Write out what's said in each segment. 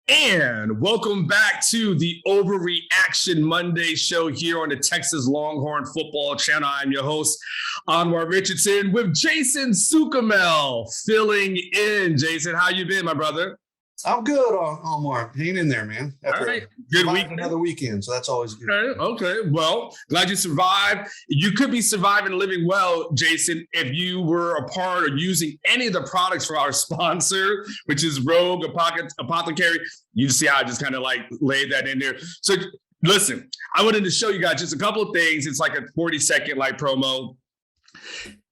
And welcome back to the Overreaction Monday show here on the Texas Longhorn football channel. I'm your host, Anwar Richardson, with Jason Suchomel filling in. Jason, how you been, my brother? I'm good, Anwar. Hanging in there, man. All right. Good week. Another weekend, so that's always good. Okay. Well, glad you survived. You could be surviving and living well, Jason, if you were a part or using any of the products for our sponsor, which is Rogue Apothecary. You see how I just kind of like laid that in there. So listen, I wanted to show you guys just a couple of things. It's like a 40-second like promo.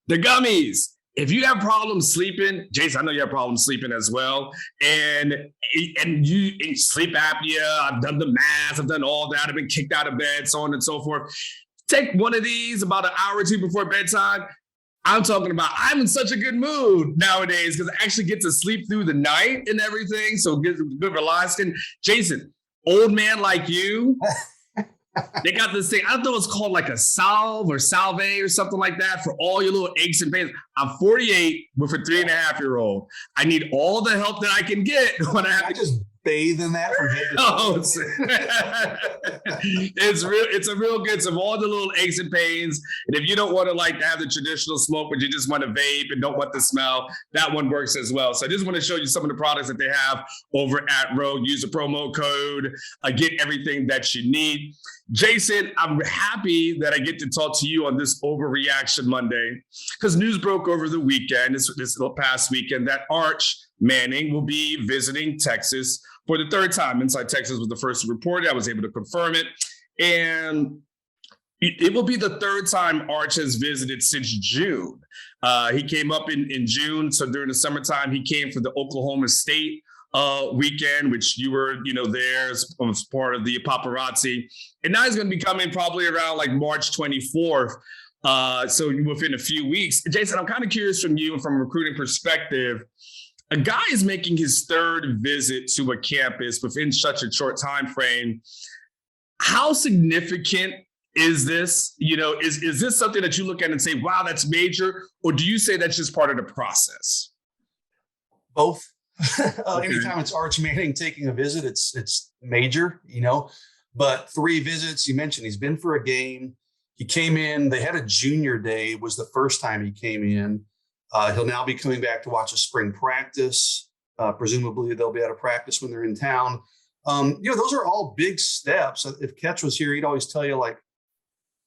The gummies. If you have problems sleeping, Jason, I know you have problems sleeping as well, and you sleep apnea, I've done the math, I've done all that, I've been kicked out of bed, so on and so forth. Take one of these about an hour or two before bedtime. I'm talking about I'm in such a good mood nowadays because I actually get to sleep through the night and everything, so good relaxing. Jason, old man like you, they got this thing, I don't know, it's called like a salve or or something like that for all your little aches and pains. I'm 48 with a 3.5-year-old. I need all the help that I can get when I have to just bathe in that from head to toe. It's a real good, so all the little aches and pains. And if you don't want to like have the traditional smoke, but you just want to vape and don't want the smell, that one works as well. So I just want to show you some of the products that they have over at Rogue. Use the promo code, get everything that you need. Jason, I'm happy that I get to talk to you on this Overreaction Monday because news broke over the weekend, this past weekend, that Arch Manning will be visiting Texas for the third time. Inside Texas was the first to report it. I was able to confirm it. And it will be the third time Arch has visited since June. He came up in June. So during the summertime, he came for the Oklahoma State weekend, which you were, there as part of the paparazzi. And now he's going to be coming probably around like March 24th. So within a few weeks. Jason, I'm kind of curious from you and from a recruiting perspective, a guy is making his third visit to a campus within such a short time frame. How significant is this? Is this something that you look at and say, wow, that's major? Or do you say that's just part of the process? Both. Okay. Anytime it's Arch Manning taking a visit, it's major, But 3 visits, you mentioned he's been for a game. He came in, they had a junior day, was the first time he came in. He'll now be coming back to watch a spring practice. Presumably they'll be out of practice when they're in town. Those are all big steps. If Ketch was here, he'd always tell you, like,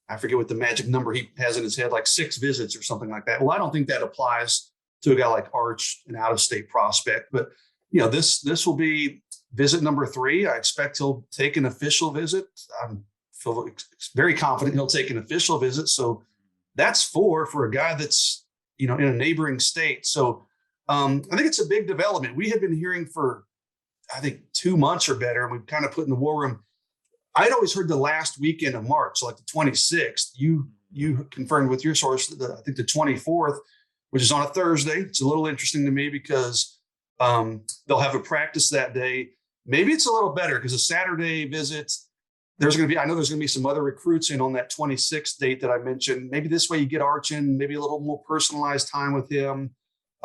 I forget what the magic number he has in his head, like 6 visits or something like that. Well, I don't think that applies to a guy like Arch, an out-of-state prospect. But, this will be visit number 3. I expect he'll take an official visit. I'm very confident he'll take an official visit. So that's 4 for a guy that's, in a neighboring state. So I think it's a big development. We had been hearing for, I think, 2 months or better, and we've kind of put in the war room. I'd always heard the last weekend of March, so like the 26th. You confirmed with your source, I think the 24th, which is on a Thursday. It's a little interesting to me because they'll have a practice that day. Maybe it's a little better because a Saturday visit, I know there's going to be some other recruits in on that 26th date that I mentioned. Maybe this way you get Arch in, maybe a little more personalized time with him.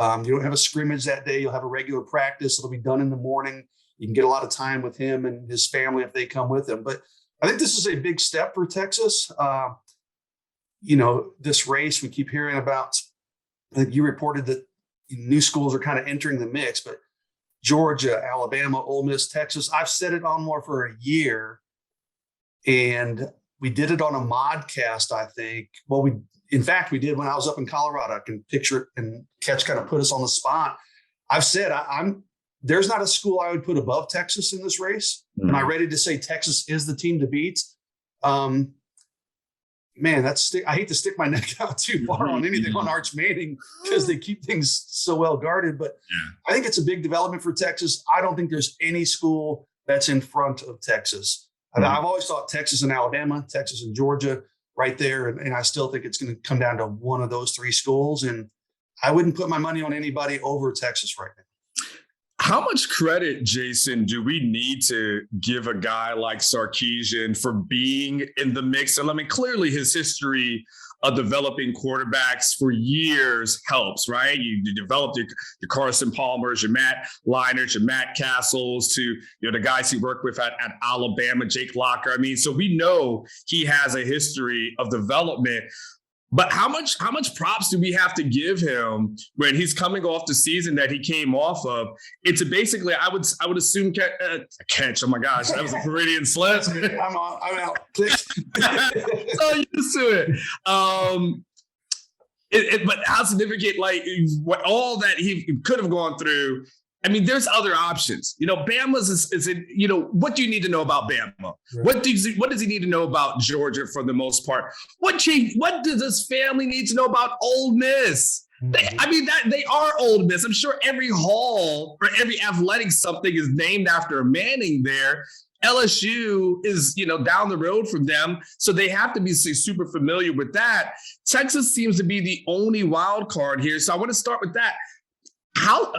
You don't have a scrimmage that day. You'll have a regular practice. It'll be done in the morning. You can get a lot of time with him and his family if they come with him. But I think this is a big step for Texas. This race we keep hearing about, I think you reported that new schools are kind of entering the mix, but Georgia, Alabama, Ole Miss, Texas, I've said it on more for a year. And we did it on a modcast, I think. Well, we did when I was up in Colorado. I can picture it, and Ketch kind of put us on the spot. I've said there's not a school I would put above Texas in this race. Mm-hmm. Am I ready to say Texas is the team to beat? Man, I hate to stick my neck out too far on anything on Arch Manning because they keep things so well guarded. But I think it's a big development for Texas. I don't think there's any school that's in front of Texas. Mm-hmm. I've always thought Texas and Alabama, Texas and Georgia right there. And I still think it's going to come down to one of those 3 schools. And I wouldn't put my money on anybody over Texas right now. How much credit, Jason, do we need to give a guy like Sarkisian for being in the mix? And I mean, clearly his history of developing quarterbacks for years helps, right? You developed your Carson Palmers, your Matt Leinarts, your Matt Castles, to the guys he worked with at Alabama, Jake Locker. I mean, so we know he has a history of development. But how much props do we have to give him when he's coming off the season that he came off of? It's basically, I would assume catch. Oh my gosh, that was a Floridian slip. I'm out. So used to it. But how significant, like what all that he could have gone through. I mean, there's other options. Bama's is what do you need to know about Bama? Right. What does he need to know about Georgia for the most part? What does his family need to know about Ole Miss? Mm-hmm. They are Ole Miss. I'm sure every hall or every athletic something is named after a Manning there. LSU is, down the road from them. So they have to be super familiar with that. Texas seems to be the only wild card here. So I want to start with that. How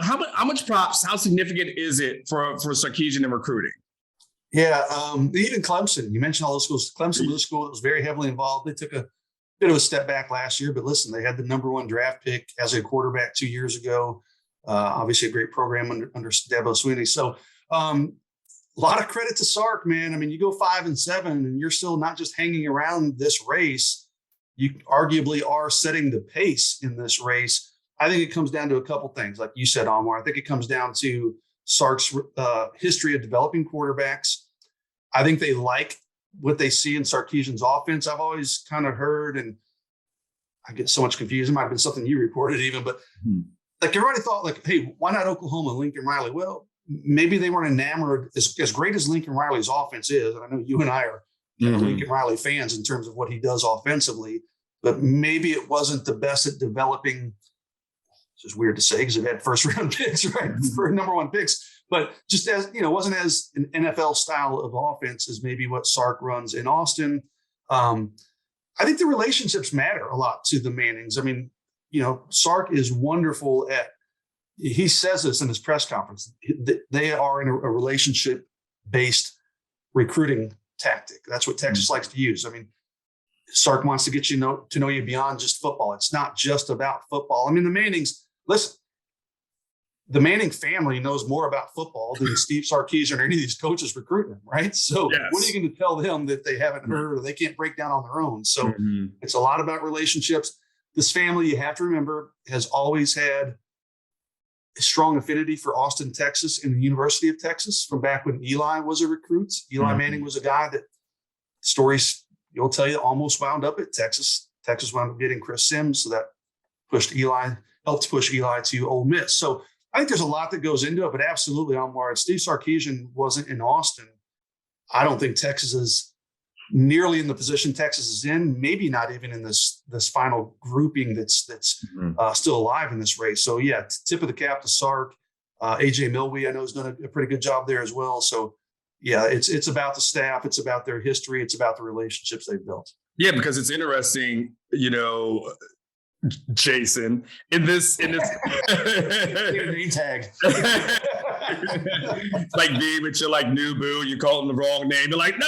much props, how significant is it for Sarkisian in recruiting? Yeah, even Clemson, you mentioned all those schools. Clemson was a school that was very heavily involved. They took a bit of a step back last year, but listen, they had the number 1 draft pick as a quarterback 2 years ago. Obviously a great program under Dabo Swinney. So a lot of credit to Sark, man. I mean, you go 5-7 and you're still not just hanging around this race. You arguably are setting the pace in this race. I think it comes down to a couple things. Like you said, Anwar, I think it comes down to Sark's history of developing quarterbacks. I think they like what they see in Sarkisian's offense. I've always kind of heard, and I get so much confused. It might have been something you reported even, but like everybody thought like, hey, why not Oklahoma, Lincoln Riley? Well, maybe they weren't enamored as great as Lincoln Riley's offense is. And I know you and I are Lincoln Riley fans in terms of what he does offensively, but maybe it wasn't the best at developing. It's just weird to say because they've had first round picks, right? For number 1 picks, but just as, wasn't as an NFL style of offense as maybe what Sark runs in Austin. I think the relationships matter a lot to the Mannings. I mean, Sark is wonderful he says this in his press conference, they are in a relationship based recruiting tactic. That's what Texas likes to use. I mean, Sark wants to get to know you beyond just football. It's not just about football. I mean, the Mannings, listen, the Manning family knows more about football than Steve Sarkisian or any of these coaches recruiting them, right? So What are you going to tell them that they haven't heard or they can't break down on their own? So It's a lot about relationships. This family, you have to remember, has always had a strong affinity for Austin, Texas and the University of Texas from back when Eli was a recruit. Eli Manning was a guy that stories you'll tell you almost wound up at Texas. Texas wound up getting Chris Sims, so that helped push Eli to Ole Miss. So I think there's a lot that goes into it, but absolutely, Anwar, if Steve Sarkisian wasn't in Austin, I don't think Texas is nearly in the position Texas is in, maybe not even in this final grouping that's still alive in this race. So yeah, tip of the cap to Sark. AJ Milwee, I know, has done a pretty good job there as well. So yeah, it's about the staff, it's about their history, it's about the relationships they've built. Yeah, because it's interesting, Jason, in this name tag. Like being with your new boo, you call him the wrong name. You're like, no,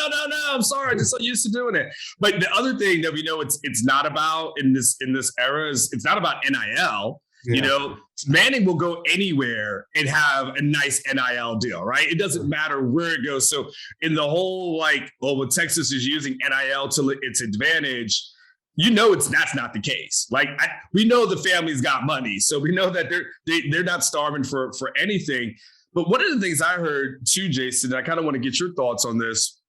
I'm sorry, I'm just so used to doing it. But the other thing that we know it's not about in this era is it's not about NIL. Yeah. Manning will go anywhere and have a nice NIL deal, right? It doesn't matter where it goes. So in the whole Texas is using NIL to its advantage, that's not the case. We know the family's got money, so we know that they're not starving for anything. But one of the things I heard too, Jason, I kind of want to get your thoughts on this.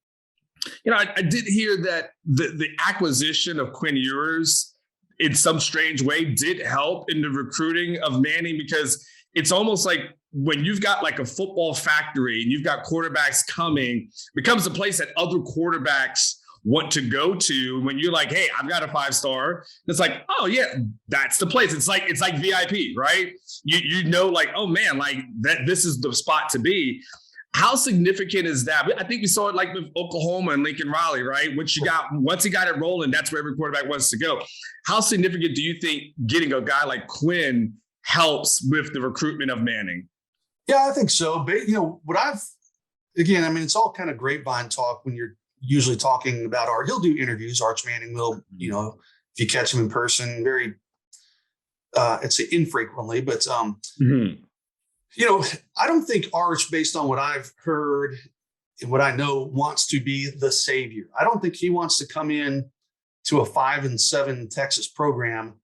I did hear that the acquisition of Quinn Ewers in some strange way did help in the recruiting of Manning, because it's almost like when you've got a football factory and you've got quarterbacks coming, it becomes a place that other quarterbacks want to go to. When you're like, hey, I've got a 5-star, it's like, oh yeah, that's the place. It's like VIP, right? Oh man, that this is the spot to be. How significant is that? I think we saw it with Oklahoma and Lincoln Riley, right? Once he got it rolling, that's where every quarterback wants to go. How significant do you think getting a guy like Quinn helps with the recruitment of Manning? Yeah, I think so. But, again, I mean, it's all kind of grapevine talk when you're usually talking about he'll do interviews. Arch Manning will, if you catch him in person, very, I'd say infrequently, but, I don't think Arch, based on what I've heard and what I know, wants to be the savior. I don't think he wants to come in to a 5-7 Texas program,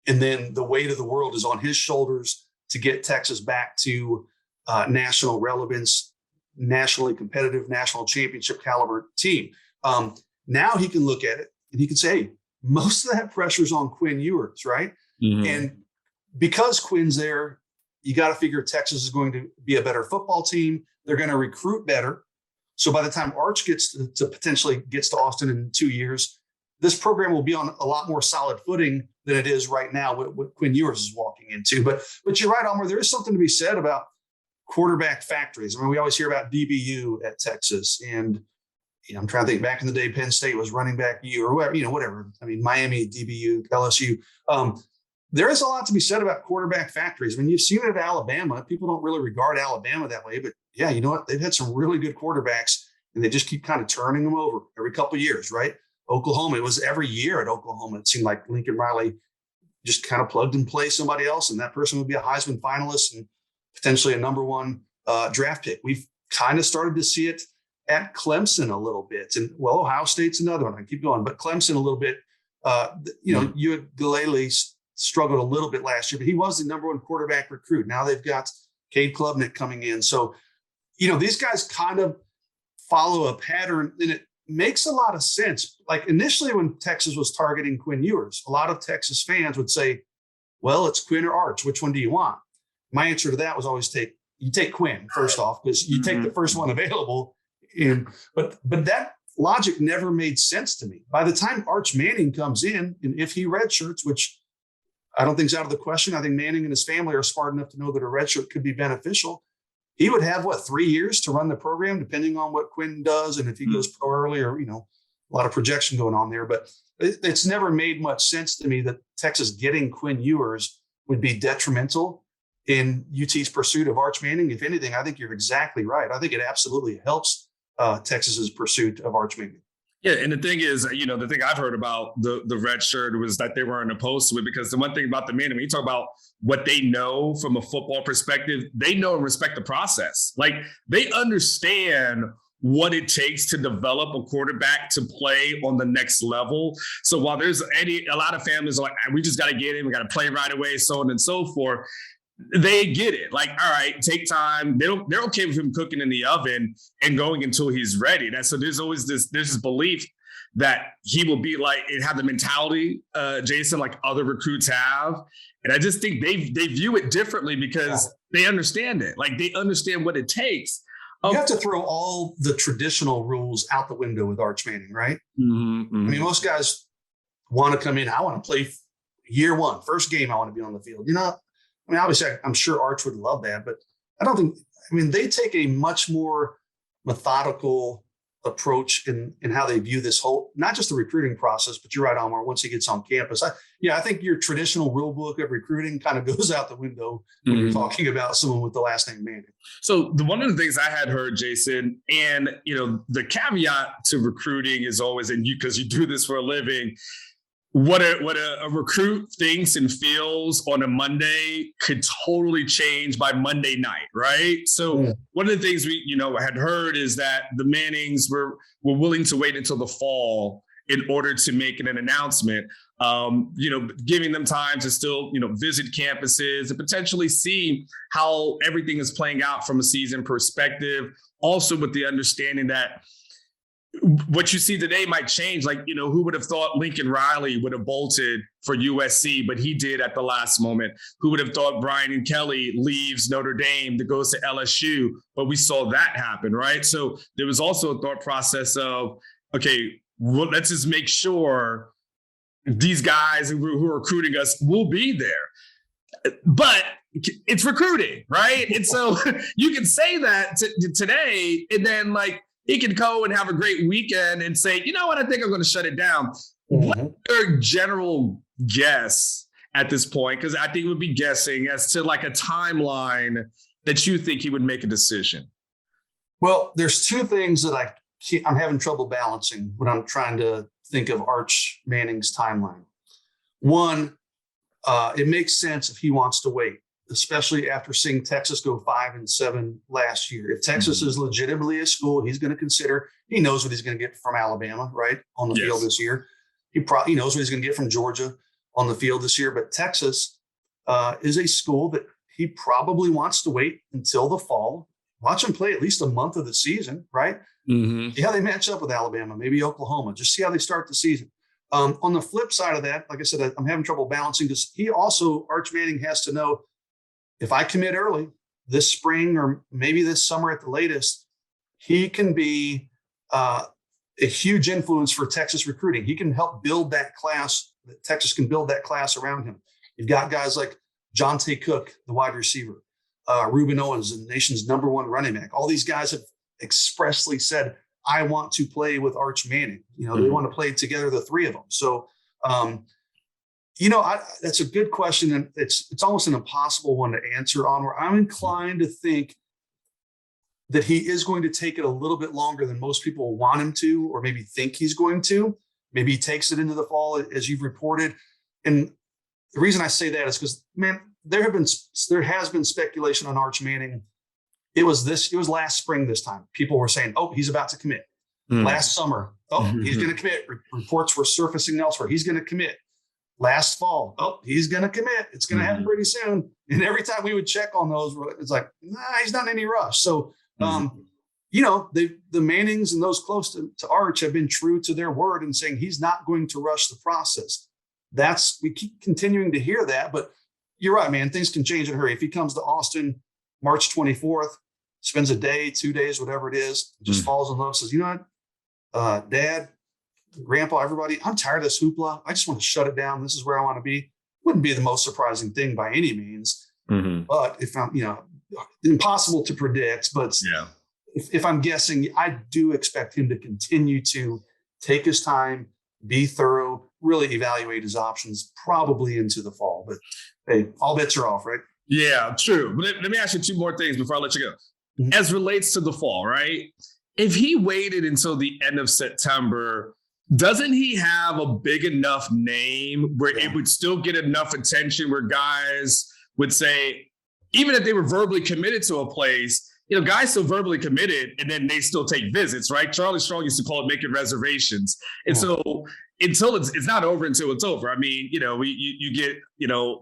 and then the weight of the world is on his shoulders to get Texas back to national relevance, nationally competitive, national championship caliber team. Now he can look at it and he can say, hey, most of that pressure's on Quinn Ewers, right? Mm-hmm. And because Quinn's there, you got to figure Texas is going to be a better football team. They're going to recruit better. So by the time Arch gets to Austin in 2 years, this program will be on a lot more solid footing than it is right now, what Quinn Ewers is walking into. But you're right, Anwar, there is something to be said about quarterback factories. I mean, we always hear about DBU at Texas, and I'm trying to think, back in the day, Penn State was running back U or whatever. I mean, Miami, DBU, LSU. There is a lot to be said about quarterback factories. I mean, you've seen it at Alabama. People don't really regard Alabama that way, but yeah, you know what? They've had some really good quarterbacks, and they just keep kind of turning them over every couple of years, right? Oklahoma, it was every year at Oklahoma. It seemed like Lincoln Riley just kind of plugged and play somebody else, and that person would be a Heisman finalist and potentially a number one draft pick. We've kind of started to see it at Clemson a little bit, and Ohio State's another one. I keep going, but Clemson a little bit. Uiagalelei struggled a little bit last year, but he was the number one quarterback recruit. Now they've got Cade Klubnik coming in, so these guys kind of follow a pattern, and it makes a lot of sense. Like initially when Texas was targeting Quinn Ewers, a lot of Texas fans would say, well, it's Quinn or Arch. Which one do you want? My answer to that was always take Quinn first off, because you take the first one available. But that logic never made sense to me. By the time Arch Manning comes in, and if he redshirts, which I don't think is out of the question, I think Manning and his family are smart enough to know that a redshirt could be beneficial. He would have 3 years to run the program, depending on what Quinn does, and if he goes pro early, or a lot of projection going on there. But it's never made much sense to me that Texas getting Quinn Ewers would be detrimental in UT's pursuit of Arch Manning. If anything, I think you're exactly right. I think it absolutely helps Texas's pursuit of Arch Manning. Yeah, and the thing is, the thing I've heard about the red shirt was that they weren't opposed to it, because the one thing about the men, when you talk about what they know from a football perspective, they know and respect the process. Like, they understand what it takes to develop a quarterback to play on the next level. So while there's a lot of families are like, we just got to get him, we got to play right away, so on and so forth. They get it. Like, all right, take time. They're okay with him cooking in the oven and going until he's ready. So there's always this belief that he will be like, and have the mentality, Jason, like other recruits have. And I just think they view it differently because they understand it. Like, they understand what it takes. You have to throw all the traditional rules out the window with Arch Manning, right? Mm-hmm, mm-hmm. I mean, most guys want to come in. I want to play year one, first game. I want to be on the field. I mean, obviously, I'm sure Arch would love that, but I don't think, they take a much more methodical approach in how they view this whole, not just the recruiting process, but you're right, Anwar, once he gets on campus. I think your traditional rule book of recruiting kind of goes out the window when you're talking about someone with the last name Manning. So one of the things I had heard, Jason, and, the caveat to recruiting is always, and because you do this for a living, what a recruit thinks and feels on a Monday could totally change by Monday night, right? So one of the things we, had heard is that the Mannings were willing to wait until the fall in order to make an announcement, giving them time to still, visit campuses and potentially see how everything is playing out from a season perspective. Also with the understanding that what you see today might change. Like, who would have thought Lincoln Riley would have bolted for USC, but he did at the last moment. Who would have thought Brian Kelly leaves Notre Dame to go to LSU, but we saw that happen, right? So there was also a thought process of, okay, well, let's just make sure these guys who are recruiting us will be there. But it's recruiting, right? And so you can say that today, and then he can go and have a great weekend and say, you know what, I think I'm going to shut it down. Mm-hmm. What's your general guess at this point? Because I think it would be guessing as to a timeline that you think he would make a decision? Well, there's two things that I'm having trouble balancing when I'm trying to think of Arch Manning's timeline. One, it makes sense if he wants to wait, especially after seeing Texas go 5-7 last year. If Texas is legitimately a school, he's going to consider. He knows what he's going to get from Alabama, right, on the field this year. He probably knows what he's going to get from Georgia on the field this year. But Texas is a school that he probably wants to wait until the fall. Watch him play at least a month of the season, right? See how they match up with Alabama, maybe Oklahoma. Just see how they start the season. On the flip side of that, like I said, I'm having trouble balancing because Arch Manning has to know, if I commit early this spring or maybe this summer at the latest, he can be a huge influence for Texas recruiting. He can help build that class. Texas can build that class around him. You've got guys like Jonte Cook, the wide receiver, Reuben Owens, the nation's #1 running back. All these guys have expressly said, I want to play with Arch Manning. They want to play together, the three of them. So, that's a good question. And it's almost an impossible one to answer, Anwar. I'm inclined to think that he is going to take it a little bit longer than most people want him to, or maybe think he's going to. Maybe he takes it into the fall, as you've reported. And the reason I say that is because, man, there has been speculation on Arch Manning. It was last spring this time. People were saying, oh, he's about to commit. Last summer, he's going to commit. Reports were surfacing elsewhere. He's going to commit. Last fall, he's going to commit. It's going to happen pretty soon. And every time we would check on those, it's like, nah, he's not in any rush. So, the Mannings and those close to Arch have been true to their word in saying he's not going to rush the process. We keep continuing to hear that, but you're right, man. Things can change in a hurry. If he comes to Austin March 24th, spends a day, 2 days, whatever it is, just falls in love, says, you know what, Dad, Grandpa, everybody, I'm tired of this hoopla. I just want to shut it down. This is where I want to be. Wouldn't be the most surprising thing by any means. But if I'm, impossible to predict, but if I'm guessing, I do expect him to continue to take his time, be thorough, really evaluate his options, probably into the fall. But hey, all bets are off, right? Yeah, true. But let me ask you two more things before I let you go. As relates to the fall, right? If he waited until the end of September, doesn't he have a big enough name where it would still get enough attention where guys would say, even if they were verbally committed to a place, guys still verbally committed and then they still take visits, right? Charlie Strong used to call it making reservations. And so until it's not over until it's over. I mean, you get,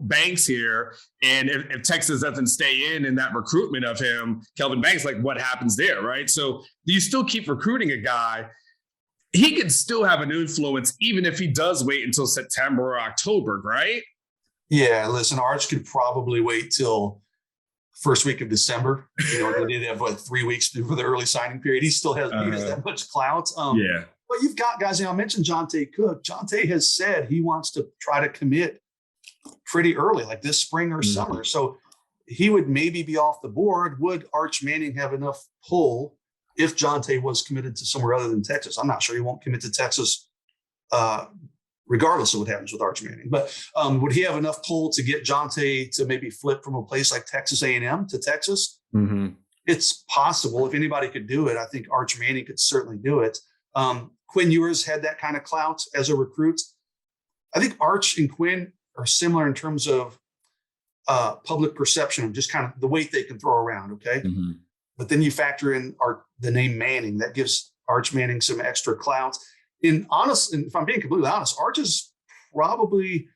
Banks here, and if Texas doesn't stay in that recruitment of him, Kelvin Banks, like what happens there, right? So you still keep recruiting a guy. He can still have an influence even if he does wait until September or October, right? Yeah, listen, Arch could probably wait till first week of December. They did have 3 weeks for the early signing period. He still has that much clout. But you've got guys, I mentioned Jonte Cook. Jonte has said he wants to try to commit pretty early, like this spring or summer. So he would maybe be off the board. Would Arch Manning have enough pull if Jonte was committed to somewhere other than Texas? I'm not sure. He won't commit to Texas regardless of what happens with Arch Manning. But would he have enough pull to get Jonte to maybe flip from a place like Texas A&M to Texas? It's possible. If anybody could do it, I think Arch Manning could certainly do it. Quinn Ewers had that kind of clout as a recruit. I think Arch and Quinn are similar in terms of public perception of just kind of the weight they can throw around, okay? But then you factor in the name Manning. That gives Arch Manning some extra clout. And if I'm being completely honest, Arch is probably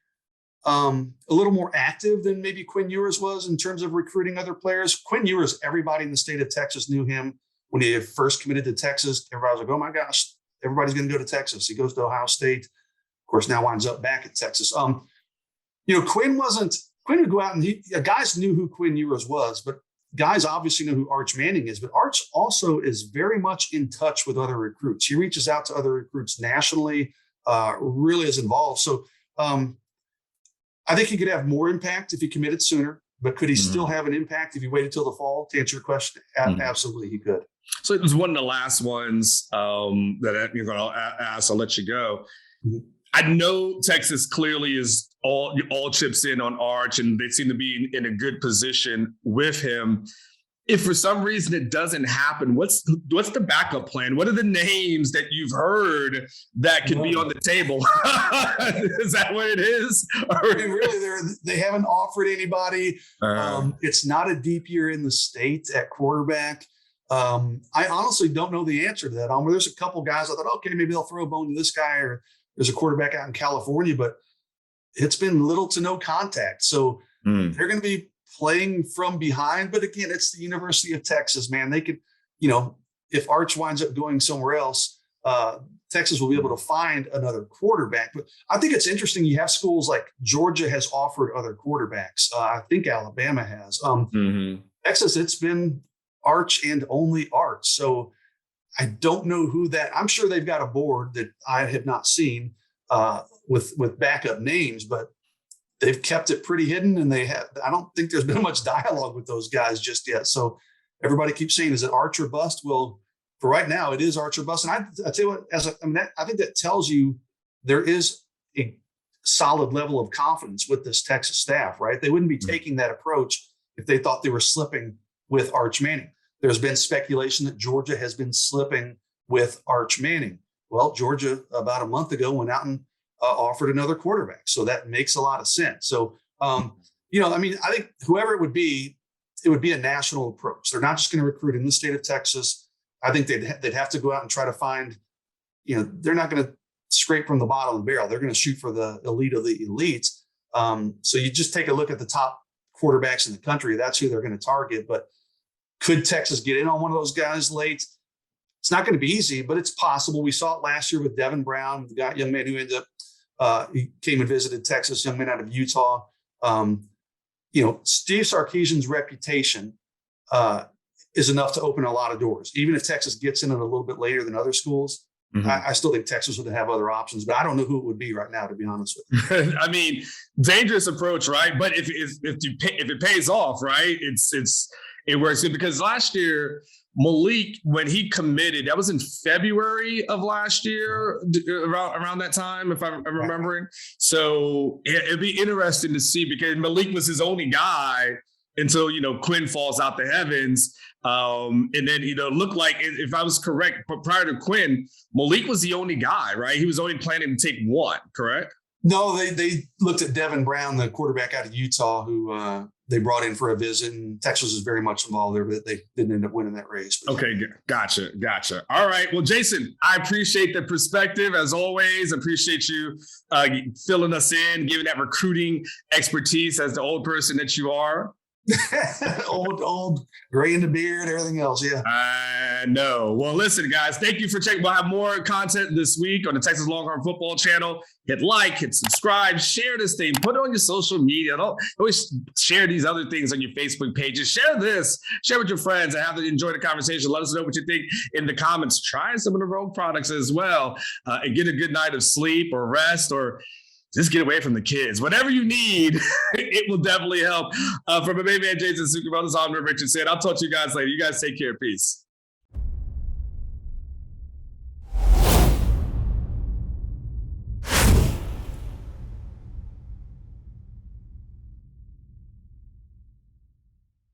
a little more active than maybe Quinn Ewers was in terms of recruiting other players. Quinn Ewers, everybody in the state of Texas knew him when he first committed to Texas. Everybody was like, oh my gosh, everybody's going to go to Texas. He goes to Ohio State. Of course, now winds up back at Texas. Quinn would go out and guys knew who Quinn Ewers was, but guys obviously know who Arch Manning is. But Arch also is very much in touch with other recruits. He reaches out to other recruits nationally, really is involved. So I think he could have more impact if he committed sooner, but could he still have an impact if he waited till the fall? To answer your question, absolutely he could. So it was one of the last ones that you're going to ask. I'll let you go. I know Texas clearly is all chips in on Arch, and they seem to be in a good position with him. if for some reason it doesn't happen, what's the backup plan? What are the names that you've heard that could be on the table? Is that what it is? I mean, really, they haven't offered anybody. It's not a deep year in the state at quarterback. I honestly don't know the answer to that. There's a couple guys I thought, okay, maybe they'll throw a bone to this guy, or there's a quarterback out in California, but it's been little to no contact. So they're going to be playing from behind. But again, it's the University of Texas, man. They could, if Arch winds up going somewhere else, Texas will be able to find another quarterback. But I think it's interesting. You have schools like Georgia has offered other quarterbacks. I think Alabama has. Texas, it's been Arch and only Arch. So I don't know who that. I'm sure they've got a board that I have not seen with backup names, but they've kept it pretty hidden, and I don't think there's been much dialogue with those guys just yet. So everybody keeps saying, is it Arch or bust? Well, for right now, it is Arch or bust. And I tell you what, I think that tells you there is a solid level of confidence with this Texas staff, right? They wouldn't be taking that approach if they thought they were slipping with Arch Manning. There's been speculation that Georgia has been slipping with Arch Manning. Well, Georgia about a month ago went out and offered another quarterback. So that makes a lot of sense. So, I think whoever it would be a national approach. They're not just going to recruit in the state of Texas. I think they'd have to go out and try to find, they're not going to scrape from the bottom of the barrel. They're going to shoot for the elite of the elites. So you just take a look at the top quarterbacks in the country. That's who they're going to target. But could Texas get in on one of those guys late? It's not going to be easy, but it's possible. We saw it last year with Devin Brown, the young man who ended up, he came and visited Texas, young man out of Utah. Steve Sarkisian's reputation is enough to open a lot of doors. Even if Texas gets in it a little bit later than other schools, I still think Texas would have other options, but I don't know who it would be right now, to be honest with you. I mean, dangerous approach, right? But if it pays off, right, it works good, because last year Malik, when he committed, that was in February of last year, around that time, if I'm remembering. So it'd be interesting to see, because Malik was his only guy until, Quinn falls out the heavens. And then, looked like, if I was correct, but prior to Quinn, Malik was the only guy, right? He was only planning to take one, correct? No, they looked at Devin Brown, the quarterback out of Utah, who they brought in for a visit, and Texas is very much involved there, but they didn't end up winning that race. But okay, gotcha. All right. Well, Jason, I appreciate the perspective as always. Appreciate you filling us in, giving that recruiting expertise as the old person that you are. old, gray in the beard, everything else. Yeah. I know. Well, listen, guys, thank you for checking. We'll have more content this week on the Texas Longhorn Football channel. Hit like, hit subscribe, share this thing, put it on your social media. Don't always share these other things on your Facebook pages. Share this, share with your friends, and have them enjoy the conversation. Let us know what you think in the comments. Try some of the Rogue products as well, and get a good night of sleep or rest, or just get away from the kids. Whatever you need, it will definitely help. From a main man, Jason Suchomel, this is Anwar Richardson. I'll talk to you guys later. You guys take care. Peace.